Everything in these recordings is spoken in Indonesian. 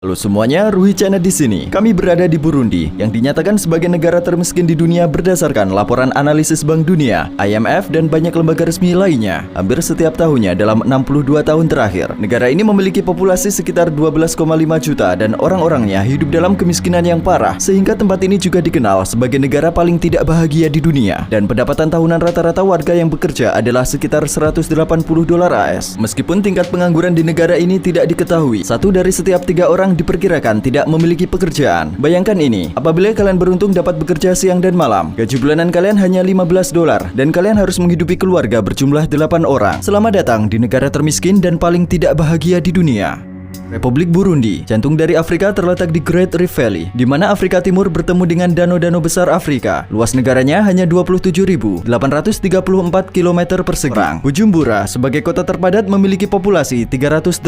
Halo semuanya, Ruhi Channel di sini. Kami berada di Burundi, yang dinyatakan sebagai negara termiskin di dunia berdasarkan laporan analisis Bank Dunia, IMF, dan banyak lembaga resmi lainnya. Hampir setiap tahunnya dalam 62 tahun terakhir, negara ini memiliki populasi sekitar 12,5 juta dan orang-orangnya hidup dalam kemiskinan yang parah, sehingga tempat ini juga dikenal sebagai negara paling tidak bahagia di dunia. Dan pendapatan tahunan rata-rata warga yang bekerja adalah sekitar $180 AS. Meskipun tingkat pengangguran di negara ini tidak diketahui, 1 dari setiap 3 orang diperkirakan tidak memiliki pekerjaan. Bayangkan ini, apabila kalian beruntung dapat bekerja siang dan malam, gaji bulanan kalian hanya $15 dan kalian harus menghidupi keluarga berjumlah 8 orang. Selamat datang di negara termiskin dan paling tidak bahagia di dunia. Republik Burundi, jantung dari Afrika, terletak di Great Rift Valley, di mana Afrika Timur bertemu dengan danau-danau besar Afrika. Luas negaranya hanya 27.834 km persegi. Bujumbura, sebagai kota terpadat, memiliki populasi 380.000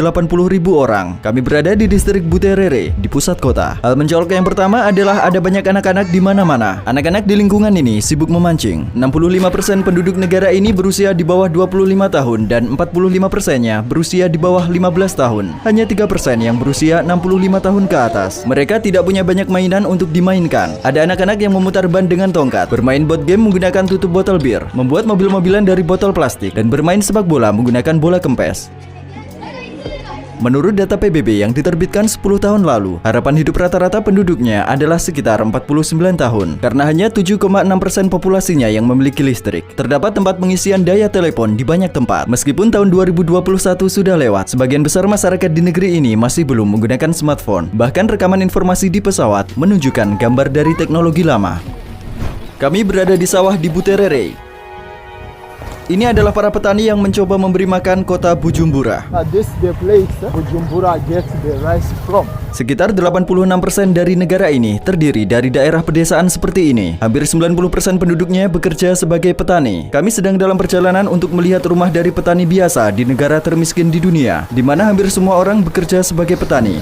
orang. Kami berada di distrik Buterere, di pusat kota. Hal mencolok yang pertama adalah ada banyak anak-anak di mana-mana. Anak-anak di lingkungan ini sibuk memancing. 65% penduduk negara ini berusia di bawah 25 tahun dan 45%-nya berusia di bawah 15 tahun. Hanya 3% yang berusia 65 tahun ke atas. Mereka tidak punya banyak mainan untuk dimainkan. Ada anak-anak yang memutar ban dengan tongkat, bermain board game menggunakan tutup botol bir, membuat mobil-mobilan dari botol plastik, dan bermain sepak bola menggunakan bola kempes. Menurut data PBB yang diterbitkan 10 tahun lalu, harapan hidup rata-rata penduduknya adalah sekitar 49 tahun. Karena hanya 7,6% populasinya yang memiliki listrik, terdapat tempat pengisian daya telepon di banyak tempat. Meskipun tahun 2021 sudah lewat, sebagian besar masyarakat di negeri ini masih belum menggunakan smartphone. Bahkan rekaman informasi di pesawat menunjukkan gambar dari teknologi lama. Kami berada di sawah di Buterere. Ini adalah para petani yang mencoba memberi makan kota Bujumbura. This the place Bujumbura gets the rice from. Sekitar 86% dari negara ini terdiri dari daerah pedesaan seperti ini. Hampir 90% penduduknya bekerja sebagai petani. Kami sedang dalam perjalanan untuk melihat rumah dari petani biasa di negara termiskin di dunia, di mana hampir semua orang bekerja sebagai petani.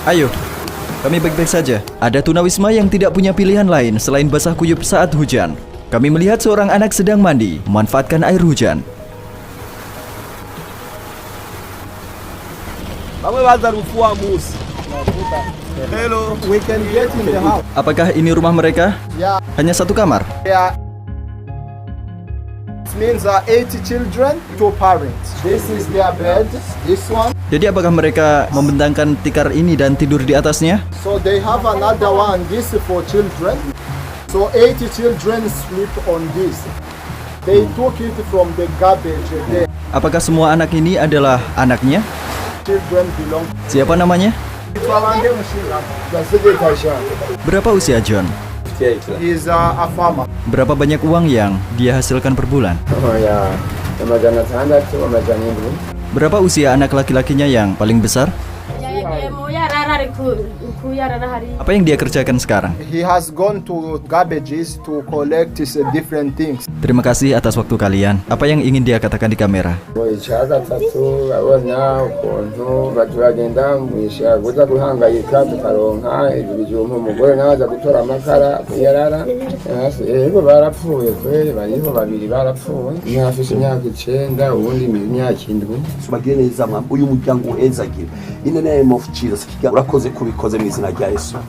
Ayo, kami baik-baik saja. Ada tunawisma yang tidak punya pilihan lain selain basah kuyup saat hujan. Kami melihat seorang anak sedang mandi, memanfaatkan air hujan. Hello, we can get in the house. Apakah ini rumah mereka? Yeah, Hanya satu kamar? yeah. It means 8 children, 2 parents. This is their bed, this one. Jadi apakah mereka membentangkan tikar ini dan tidur di atasnya? So they have another one, this is for children. So 8 children sleep on this. They took it from the garbage. The Apakah semua anak ini adalah anaknya? children belong. Siapa namanya? Berapa usia John? He's a farmer. Berapa banyak uang yang dia hasilkan per bulan? Berapa usia anak laki-lakinya yang paling besar? Apa yang dia kerjakan sekarang? He has gone to garbages to collect different things. Terima kasih atas waktu kalian. Apa yang ingin dia katakan di kamera?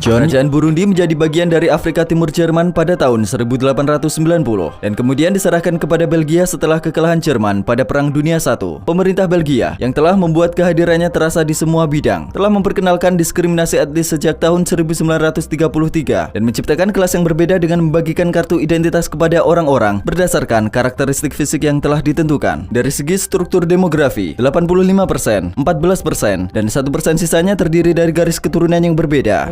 Kerajaan Burundi menjadi bagian dari Afrika Timur Jerman pada tahun 1890 dan kemudian diserahkan kepada Belgia setelah kekalahan Jerman pada Perang Dunia I. Pemerintah Belgia yang telah membuat kehadirannya terasa di semua bidang telah memperkenalkan diskriminasi etnis sejak tahun 1933 dan menciptakan kelas yang berbeda dengan membagikan kartu identitas kepada orang-orang berdasarkan karakteristik fisik yang telah ditentukan. Dari segi struktur demografi, 85%, 14%, dan 1% sisanya terdiri dari garis keturunan yang berbeda.